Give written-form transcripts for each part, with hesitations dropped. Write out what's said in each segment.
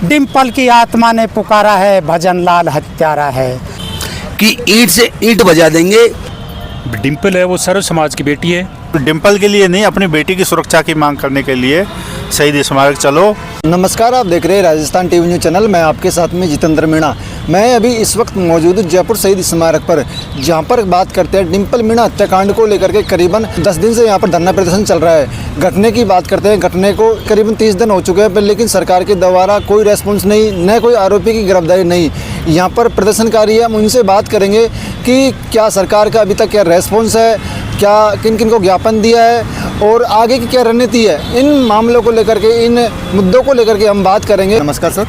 डिम्पल की आत्मा ने पुकारा है, भजन लाल हत्यारा है। कि ईंट से ईंट बजा देंगे। डिम्पल है वो सर्व समाज की बेटी है। डिम्पल के लिए नहीं, अपनी बेटी की सुरक्षा की मांग करने के लिए शहीद स्मारक चलो। नमस्कार, आप देख रहे हैं राजस्थान टीवी न्यूज़ चैनल। मैं आपके साथ में जितेंद्र मीणा। मैं अभी इस वक्त मौजूद हूँ जयपुर शहीद स्मारक पर, जहाँ पर बात करते हैं डिम्पल मीणा हत्याकांड को लेकर के। करीबन 10 दिन से यहाँ पर धरना प्रदर्शन चल रहा है। घटने की बात करते हैं, घटने को करीबन 30 दिन हो चुके हैं, पर लेकिन सरकार के द्वारा कोई रेस्पॉन्स नहीं, न कोई आरोपी की गिरफ्तारी नहीं। यहाँ पर प्रदर्शनकारी है, हम उनसे बात करेंगे कि क्या सरकार का अभी तक क्या रेस्पॉन्स है, क्या किन किन को ज्ञापन दिया है और आगे की क्या रणनीति है। इन मामलों को लेकर के, इन मुद्दों को लेकर के हम बात करेंगे। नमस्कार सर।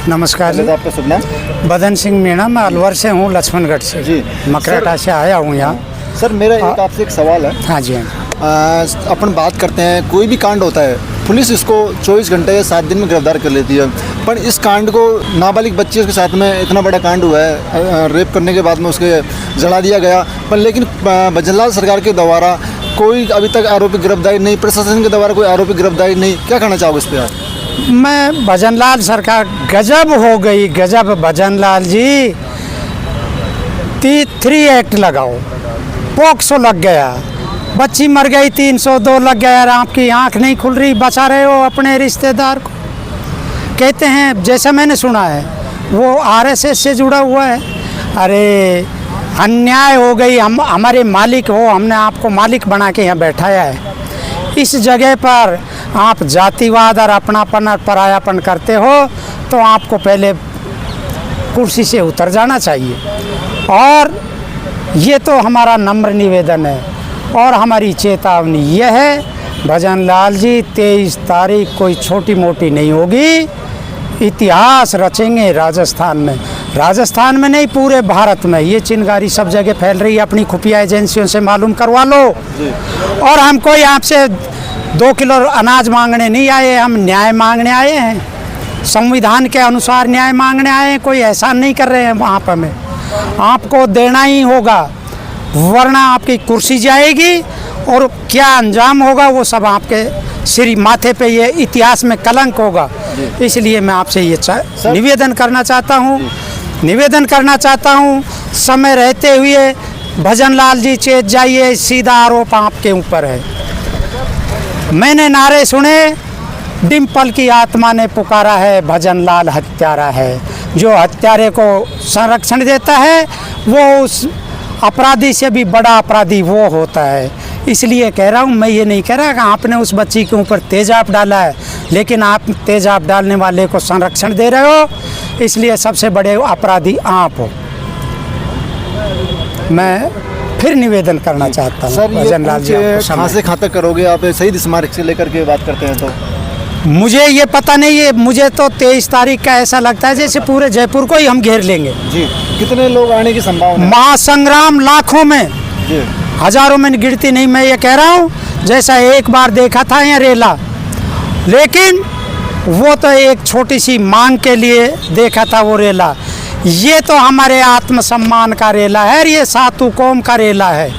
नमस्कार जी। आपका शुभ नाम? बदन सिंह मीणा, मैं अलवर से हूँ, लक्ष्मणगढ़ से जी। मकराटा से आया हूँ यहाँ। सर मेरा एक आपसे एक सवाल है। हाँ जी। अपन बात करते हैं, कोई भी कांड होता है, पुलिस इसको 24 घंटे या 7 दिन में गिरफ्तार कर लेती है। पर इस कांड को, नाबालिग बच्चे के साथ में इतना बड़ा कांड हुआ है, रेप करने के बाद में उसके जला दिया गया, पर लेकिन भजनलाल सरकार के द्वारा कोई अभी तक आरोपी गिरफ्तारी नहीं, प्रशासन के द्वारा कोई आरोपी गिरफ्तारी नहीं। क्या कहना चाहोगे इस पर आप? मैं भजनलाल सरकार गजब हो गई, गजब। भजनलाल जी 3 एक्ट लगाओ, पॉक्सो लग गया, बच्ची मर गई, 302 लग गया, आपकी आंख नहीं खुल रही, बचा रहे हो अपने रिश्तेदार को। कहते हैं, जैसा मैंने सुना है, वो आरएसएस से जुड़ा हुआ है। अरे अन्याय हो गई। हम हमारे मालिक हो, हमने आपको मालिक बना के यहाँ बैठाया है। इस जगह पर आप जातिवाद और अपनापन और परायापन करते हो तो आपको पहले कुर्सी से उतर जाना चाहिए। और ये तो हमारा नम्र निवेदन है और हमारी चेतावनी यह है, भजनलाल जी 23 तारीख कोई छोटी मोटी नहीं होगी। इतिहास रचेंगे राजस्थान में, राजस्थान में नहीं पूरे भारत में। ये चिंगारी सब जगह फैल रही है, अपनी खुफिया एजेंसियों से मालूम करवा लो। और हम कोई आपसे 2 किलो अनाज मांगने नहीं आए, हम न्याय मांगने आए हैं, संविधान के अनुसार न्याय मांगने आए हैं। कोई एहसान नहीं कर रहे हैं वहाँ पर। हमें आपको देना ही होगा, वरना आपकी कुर्सी जाएगी और क्या अंजाम होगा वो सब आपके सिर माथे पे, ये इतिहास में कलंक होगा। इसलिए मैं आपसे ये निवेदन करना चाहता हूँ, समय रहते हुए भजनलाल जी चेत जाइए, सीधा आरोप आपके ऊपर है। मैंने नारे सुने, डिम्पल की आत्मा ने पुकारा है, भजनलाल हत्यारा है। जो हत्यारे को संरक्षण देता है वो उस अपराधी से भी बड़ा अपराधी वो होता है। इसलिए कह रहा हूँ, मैं ये नहीं कह रहा कि आपने उस बच्ची के ऊपर तेजाब डाला है, लेकिन आप तेजाब डालने वाले को संरक्षण दे रहे हो, इसलिए सबसे बड़े अपराधी आप हो। मैं फिर निवेदन करना चाहता हूँ भजनलाल जी, कहाँ से कहाँ तक करोगे आप? शहीद स्मारक से लेकर के बात करते हैं तो मुझे ये पता नहीं है। मुझे तो 23 तारीख का ऐसा लगता है जैसे पूरे जयपुर को ही हम घेर लेंगे जी। कितने लोग आने की संभावना? महासंग्राम लाखों में जी, हजारों में गिनती नहीं। मैं ये कह रहा हूँ, जैसा एक बार देखा था यहाँ रेला, लेकिन वो तो एक छोटी सी मांग के लिए देखा था वो रेला। ये तो हमारे आत्मसम्मान का रेला है, ये सातु कौम का रेला है,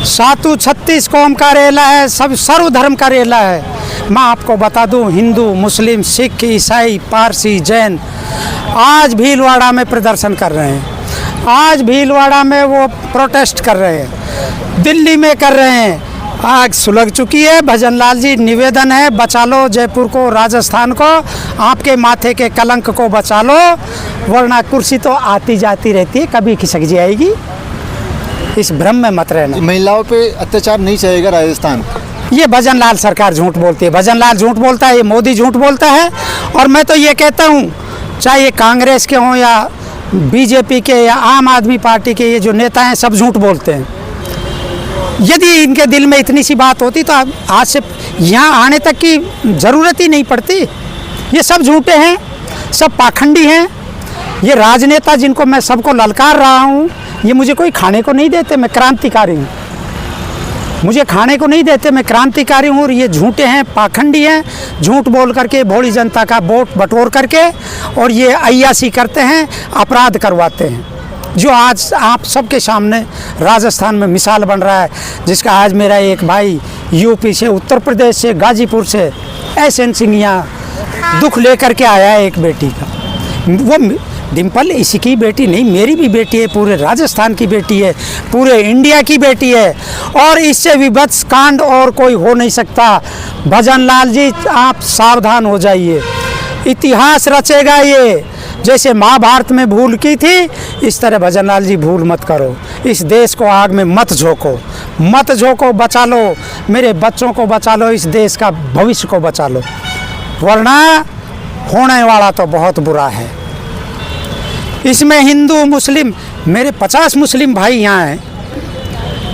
सातु 36 कौम का रेला है, सब सर्वधर्म का रेला है। मैं आपको बता दूं, हिंदू, मुस्लिम, सिख, ईसाई, पारसी, जैन आज भीलवाड़ा में प्रदर्शन कर रहे हैं। आज भीलवाड़ा में वो प्रोटेस्ट कर रहे हैं, दिल्ली में कर रहे हैं। आग सुलग चुकी है। भजनलाल जी निवेदन है, बचा लो जयपुर को, राजस्थान को, आपके माथे के कलंक को बचा लो, वरना कुर्सी तो आती जाती रहती है, कभी खिसक जाएगी। इस भ्रम में मत रहना। महिलाओं पे अत्याचार नहीं चाहेगा राजस्थान? ये भजनलाल सरकार झूठ बोलती है, भजनलाल झूठ बोलता है, ये मोदी झूठ बोलता है। और मैं तो ये कहता हूँ, चाहे ये कांग्रेस के हों या बीजेपी के या आम आदमी पार्टी के, ये जो नेता हैं सब झूठ बोलते हैं। यदि इनके दिल में इतनी सी बात होती तो आज से यहाँ आने तक की ज़रूरत ही नहीं पड़ती। ये सब झूठे हैं, सब पाखंडी हैं। ये राजनेता जिनको मैं सबको ललकार रहा हूँ, ये मुझे कोई खाने को नहीं देते। मैं क्रांतिकारी हूँ, मुझे खाने को नहीं देते, मैं क्रांतिकारी हूँ। और ये झूठे हैं, पाखंडी हैं, झूठ बोल करके भोली जनता का वोट बटोर करके और ये अय्यासी करते हैं, अपराध करवाते हैं, जो आज आप सबके सामने राजस्थान में मिसाल बन रहा है। जिसका आज मेरा एक भाई यूपी से, उत्तर प्रदेश से, गाजीपुर से, एसएन सिंह यहाँ दुख लेकर के आया है एक बेटी का। वो डिम्पल इसकी बेटी नहीं, मेरी भी बेटी है, पूरे राजस्थान की बेटी है, पूरे इंडिया की बेटी है, और इससे विभत्स कांड और कोई हो नहीं सकता। भजन लाल जी आप सावधान हो जाइए, इतिहास रचेगा ये। जैसे महाभारत में भूल की थी, इस तरह भजन लाल जी भूल मत करो। इस देश को आग में मत झोंको, मत झोंको, बचा लो मेरे बच्चों को, बचा लो इस देश का भविष्य को, बचा लो, वरना होने वाला तो बहुत बुरा है। इसमें हिंदू मुस्लिम, मेरे 50 मुस्लिम भाई यहाँ हैं,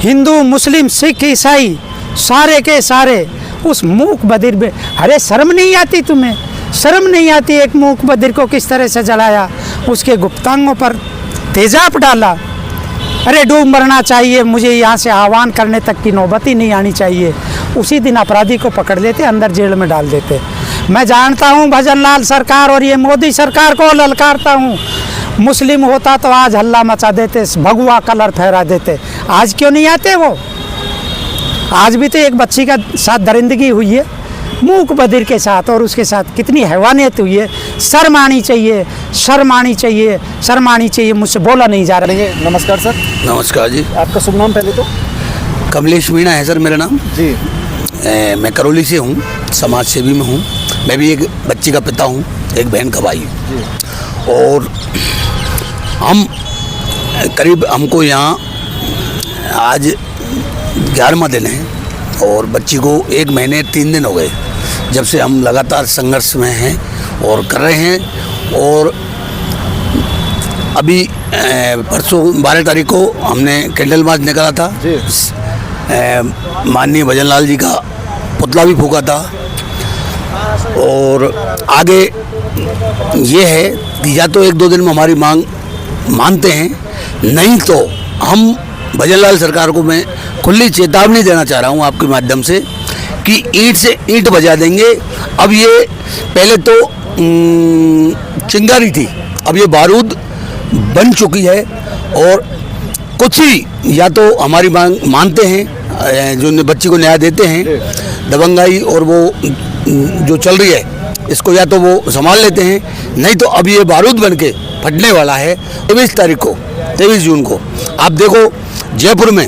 हिंदू मुस्लिम सिख ईसाई सारे के सारे उस मूक बधिर में, अरे शर्म नहीं आती तुम्हें? शर्म नहीं आती? एक मूक बधिर को किस तरह से जलाया, उसके गुप्तांगों पर तेजाब डाला। अरे डूब मरना चाहिए, मुझे यहाँ से आह्वान करने तक की नौबत ही नहीं आनी चाहिए। उसी दिन अपराधी को पकड़ लेते, अंदर जेल में डाल देते। मैं जानता हूँ भजन लाल सरकार और ये मोदी सरकार को ललकारता हूँ, मुस्लिम होता तो आज हल्ला मचा देते, भगवा कलर फहरा देते। आज क्यों नहीं आते वो? आज भी तो एक बच्ची का साथ दरिंदगी हुई है मूक बधिर के साथ, और उसके साथ कितनी हैवानियत हुई है। शर्म आनी चाहिए, शर्म आनी चाहिए, शर्म आनी चाहिए। मुझसे बोला नहीं जा रहा है। नमस्कार सर। नमस्कार जी। आपका शुभ नाम पहले तो? कमलेश मीणा है सर मेरा नाम जी। मैं करौली से हूँ, समाज सेवी में हूँ। मैं भी एक बच्ची का पिता हूँ, एक बहन का भाई हूँ। और हम करीब, हमको यहाँ आज 11वां दिन है और बच्ची को 1 महीने 3 दिन हो गए जब से हम लगातार संघर्ष में हैं और कर रहे हैं। और अभी परसों 12 तारीख को हमने कैंडल मार्च निकाला था, माननीय भजन लाल जी का पुतला भी फूका था। और आगे ये है कि या तो 1-2 दिन में हमारी मांग मानते हैं, नहीं तो हम भजन लाल सरकार को मैं खुली चेतावनी देना चाह रहा हूँ आपके माध्यम से कि ईंट से ईंट बजा देंगे। अब ये पहले तो चिंगारी थी, अब ये बारूद बन चुकी है। और कुछ ही या तो हमारी मांग मानते हैं, जो बच्ची को न्याय देते हैं, दबंगाई और वो जो चल रही है इसको या तो वो संभाल लेते हैं, नहीं तो अब ये बारूद बन के फटने वाला है। 23 तारीख को, 23 जून को आप देखो जयपुर में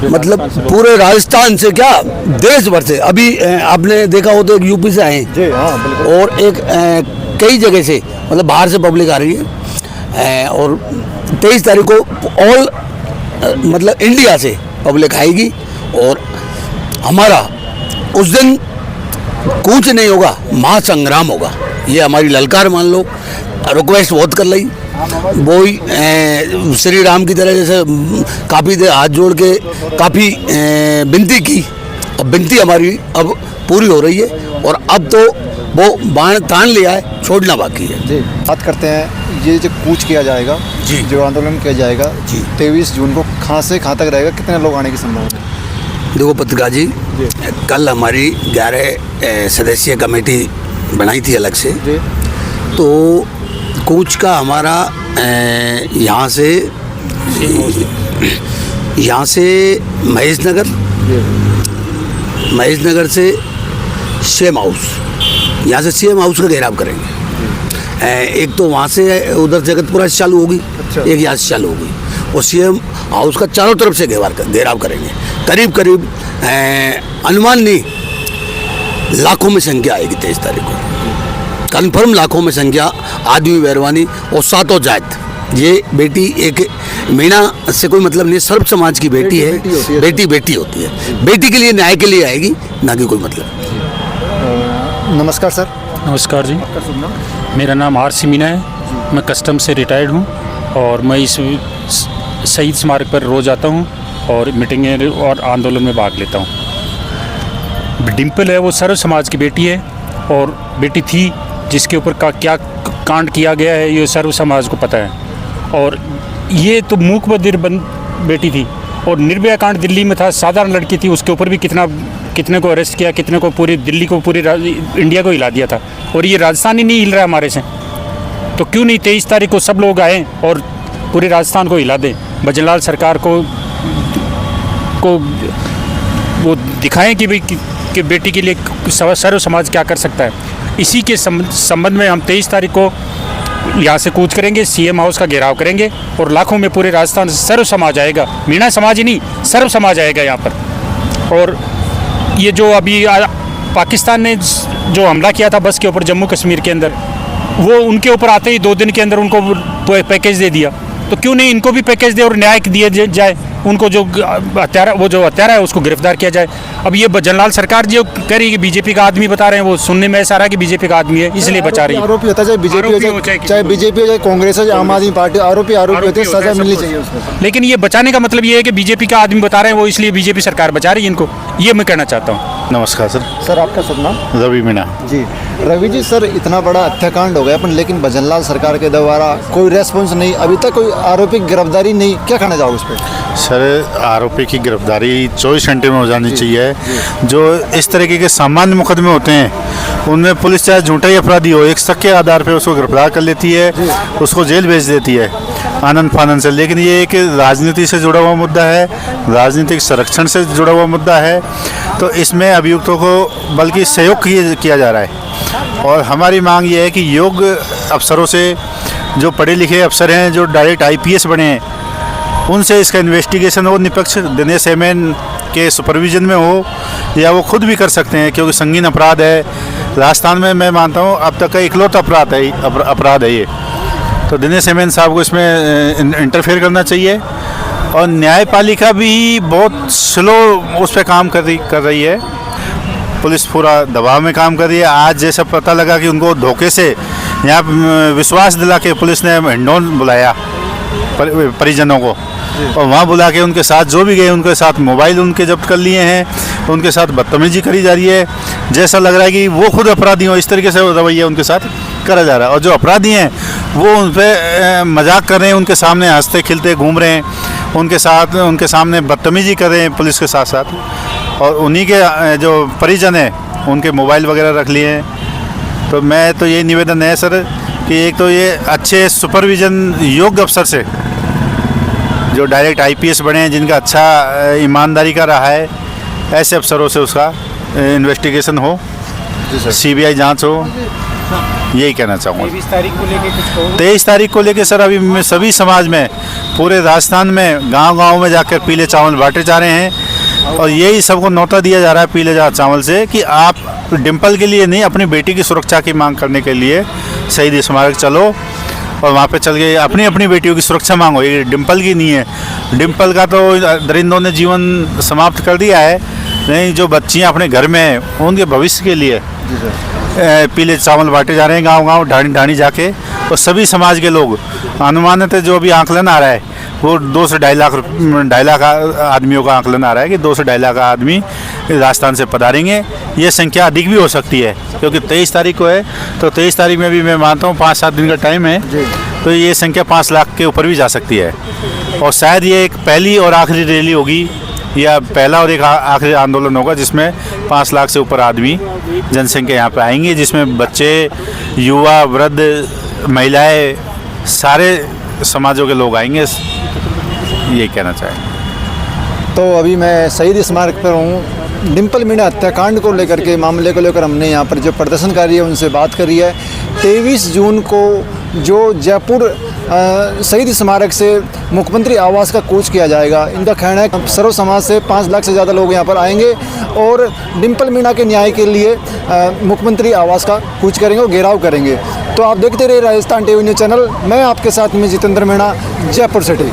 मतलब पूरे राजस्थान से क्या देश भर से, अभी आपने देखा हो तो एक यूपी से आए हैं और एक कई जगह से मतलब बाहर से पब्लिक आ रही है। और 23 तारीख को ऑल मतलब इंडिया से पब्लिक आएगी और हमारा उस दिन कूच नहीं होगा, महासंग्राम होगा। ये हमारी ललकार मान लो, रिक्वेस्ट बहुत कर ली। वही श्री राम की तरह जैसे काफ़ी देर हाथ जोड़ के काफ़ी विनती की, अब विनती हमारी अब पूरी हो रही है और अब तो वो बाण तान लिया है, छोड़ना बाकी है। जी, बात करते हैं ये जो कूच किया जाएगा जी, जो आंदोलन किया जाएगा जी 23 जून को, कहाँ से कहाँ तक रहेगा, कितने लोग आने की संभावना है? देखो पत्रकार जी, कल हमारी 11 सदस्यीय कमेटी बनाई थी अलग से, तो कूच का हमारा यहाँ से महेश नगर से सेम हाउस, यहाँ से सेम हाउस का घेराव करेंगे। एक तो वहाँ से उधर जगतपुरा से चालू होगी, एक यहाँ से चालू होगी, और सेम हाउस का चारों तरफ से घेराव करेंगे। करीब अनुमान नहीं लाखों में संख्या आएगी 23 तारीख को, कन्फर्म लाखों में संख्या, आदमी बैरवानी और सातों जात। ये बेटी एक मीणा से कोई मतलब नहीं, सर्व समाज की बेटी है, बेटी होती है, बेटी के लिए न्याय के लिए आएगी, ना कि कोई मतलब। नमस्कार सर। नमस्कार जी, मेरा नाम आर.सी. मीणा है, मैं कस्टम से रिटायर्ड हूँ और मैं इस शहीद स्मारक पर रोज़ आता हूँ और मीटिंगें और आंदोलन में भाग लेता हूँ। डिम्पल है वो सर्व समाज की बेटी है और बेटी थी जिसके ऊपर का क्या कांड किया गया है ये सर्व समाज को पता है। और ये तो मूक बधिर बेटी थी और निर्भया कांड दिल्ली में था, साधारण लड़की थी, उसके ऊपर भी कितने को अरेस्ट किया, कितने को पूरी दिल्ली को पूरी इंडिया को हिला दिया था। और ये राजस्थान ही नहीं हिल रहा है हमारे से, तो क्यों नहीं 23 तारीख को सब लोग आएँ और पूरे राजस्थान को हिला दें। भजन लाल सरकार को वो दिखाएं कि भाई कि बेटी के लिए सर्व समाज क्या कर सकता है। इसी के संबंध में हम 23 तारीख को यहाँ से कूच करेंगे, सीएम हाउस का घेराव करेंगे और लाखों में पूरे राजस्थान से सर्व समाज आएगा, मीणा समाज ही नहीं सर्व समाज आएगा यहाँ पर। और ये जो अभी पाकिस्तान ने जो हमला किया था बस के ऊपर जम्मू कश्मीर के अंदर, वो उनके ऊपर आते ही 2 दिन के अंदर उनको पैकेज दे दिया, तो क्यों नहीं इनको भी पैकेज दे और न्याय दिया जाए, उनको जो हत्यारा है उसको गिरफ्तार किया जाए। अब ये जनलाल सरकार जो कह रही है कि बीजेपी का आदमी बता रहे हैं, वो सुनने में ऐसा आ रहा है कि बीजेपी का आदमी है इसलिए बचा रही है। आरोपी होता है, चाहे बीजेपी हो चाहे बीजेपी हो, चाहे कांग्रेस हो, आम आदमी पार्टी, आरोपी होते हैं, सजा मिलनी चाहिए उसको। लेकिन ये बचाने का मतलब ये है कि बीजेपी का आदमी बता रहे हैं वो, इसलिए बीजेपी सरकार बचा रही है इनको, ये मैं कहना चाहता हूँ। नमस्कार सर। सर आपका शुभ नाम? रवि मीणा जी। रवि जी, सर इतना बड़ा हत्याकांड हो गया अपन, लेकिन भजनलाल सरकार के द्वारा कोई रेस्पॉन्स नहीं, अभी तक कोई आरोपी की गिरफ्तारी नहीं, क्या कहना चाहोगे उस पर? सर आरोपी की गिरफ्तारी 24 घंटे में हो जानी चाहिए। जो इस तरीके के सामान्य मुकदमे होते हैं उनमें पुलिस चाहे झूठा ही अपराधी हो, एक शक के आधार पर उसको गिरफ्तार कर लेती है, उसको जेल भेज देती है आनंद फानंद से। लेकिन ये एक राजनीति से जुड़ा हुआ मुद्दा है, राजनीतिक संरक्षण से जुड़ा हुआ मुद्दा है, तो इसमें अभियुक्तों को बल्कि सहयोग किया जा रहा है। और हमारी मांग ये है कि योग्य अफसरों से, जो पढ़े लिखे अफसर हैं, जो डायरेक्ट IPS बने हैं, उनसे इसका इन्वेस्टिगेशन हो, निष्पक्ष दिनेश हेमन के सुपरविजन में हो, या वो खुद भी कर सकते हैं, क्योंकि संगीन अपराध है राजस्थान में। मैं मानता हूँ अब तक का इकलौता अपराध है ये, तो दिनेश हेमन साहब को इसमें इंटरफेयर करना चाहिए। और न्यायपालिका भी बहुत स्लो उस पर काम कर रही है, पुलिस पूरा दबाव में काम कर रही है। आज जैसा पता लगा कि उनको धोखे से यहाँ विश्वास दिला के पुलिस ने हिंडौन बुलाया परिजनों को, और वहाँ बुला के उनके साथ जो भी गए उनके साथ मोबाइल उनके जब्त कर लिए हैं, उनके साथ बदतमीजी करी जा रही है। जैसा लग रहा है कि वो खुद अपराधी हो, इस तरीके से रवैया उनके साथ करा जा रहा है। और जो अपराधी हैं वो उन पर मजाक कर रहे हैं, उनके सामने हंसते खिलते घूम रहे हैं, उनके सामने बदतमीजी कर रहे हैं पुलिस के साथ साथ, और उन्हीं के जो परिजन हैं उनके मोबाइल वगैरह रख लिए हैं। तो मैं तो ये निवेदन है सर कि एक तो ये अच्छे सुपरविजन योग्य अफसर से, जो डायरेक्ट IPS बने हैं, जिनका अच्छा ईमानदारी का रहा है, ऐसे अफसरों से उसका इन्वेस्टिगेशन हो, CBI जांच हो, यही कहना चाहूँगा। 23 तारीख को लेके सर अभी सभी समाज में, पूरे राजस्थान में गांव-गांव में जाकर पीले चावल बांटे जा रहे हैं, और यही सबको न्योता दिया जा रहा है पीले चावल से कि आप डिम्पल के लिए नहीं, अपनी बेटी की सुरक्षा की मांग करने के लिए शहीद स्मारक चलो, और वहाँ पे चल के अपनी अपनी बेटियों की सुरक्षा मांगो। ये डिम्पल की नहीं है, डिम्पल का तो दरिंदों ने जीवन समाप्त कर दिया है, नहीं जो बच्चियाँ अपने घर में हैं उनके भविष्य के लिए पीले चावल बांटे जा रहे हैं गांव-गांव, ढाणी जाके। और सभी समाज के लोग, अनुमानित जो भी आंकलन आ रहा है वो 2 से 2.5 लाख आदमियों का आंकलन आ रहा है कि 2 से 2.5 लाख आदमी राजस्थान से पधारेंगे। ये संख्या अधिक भी हो सकती है, क्योंकि 23 तारीख को है, तो 23 तारीख में भी मैं मानता हूँ 5-7 दिन का टाइम है, तो ये संख्या 5 लाख के ऊपर भी जा सकती है। और शायद ये एक पहली और आखिरी रैली होगी, या पहला और एक आखिरी आंदोलन होगा जिसमें 5 लाख से ऊपर आदमी जनसंख्या यहाँ पे आएंगे, जिसमें बच्चे, युवा, वृद्ध, महिलाएं, सारे समाजों के लोग आएंगे, ये कहना चाहें। तो अभी मैं शहीद स्मारक पर हूँ। डिम्पल मीणा हत्याकांड को लेकर के, मामले को लेकर हमने यहाँ पर जो प्रदर्शनकारी है उनसे बात करी है। 23 जून को जो जयपुर शहीद स्मारक से मुख्यमंत्री आवास का कूच किया जाएगा, इनका कहना है सर्व समाज से 5 लाख से ज़्यादा लोग यहाँ पर आएंगे और डिम्पल मीणा के न्याय के लिए मुख्यमंत्री आवास का कूच करेंगे और घेराव करेंगे। तो आप देखते रहिए राजस्थान टीवी न्यूज़ चैनल। मैं आपके साथ में जितेंद्र मीणा, जयपुर सिटी।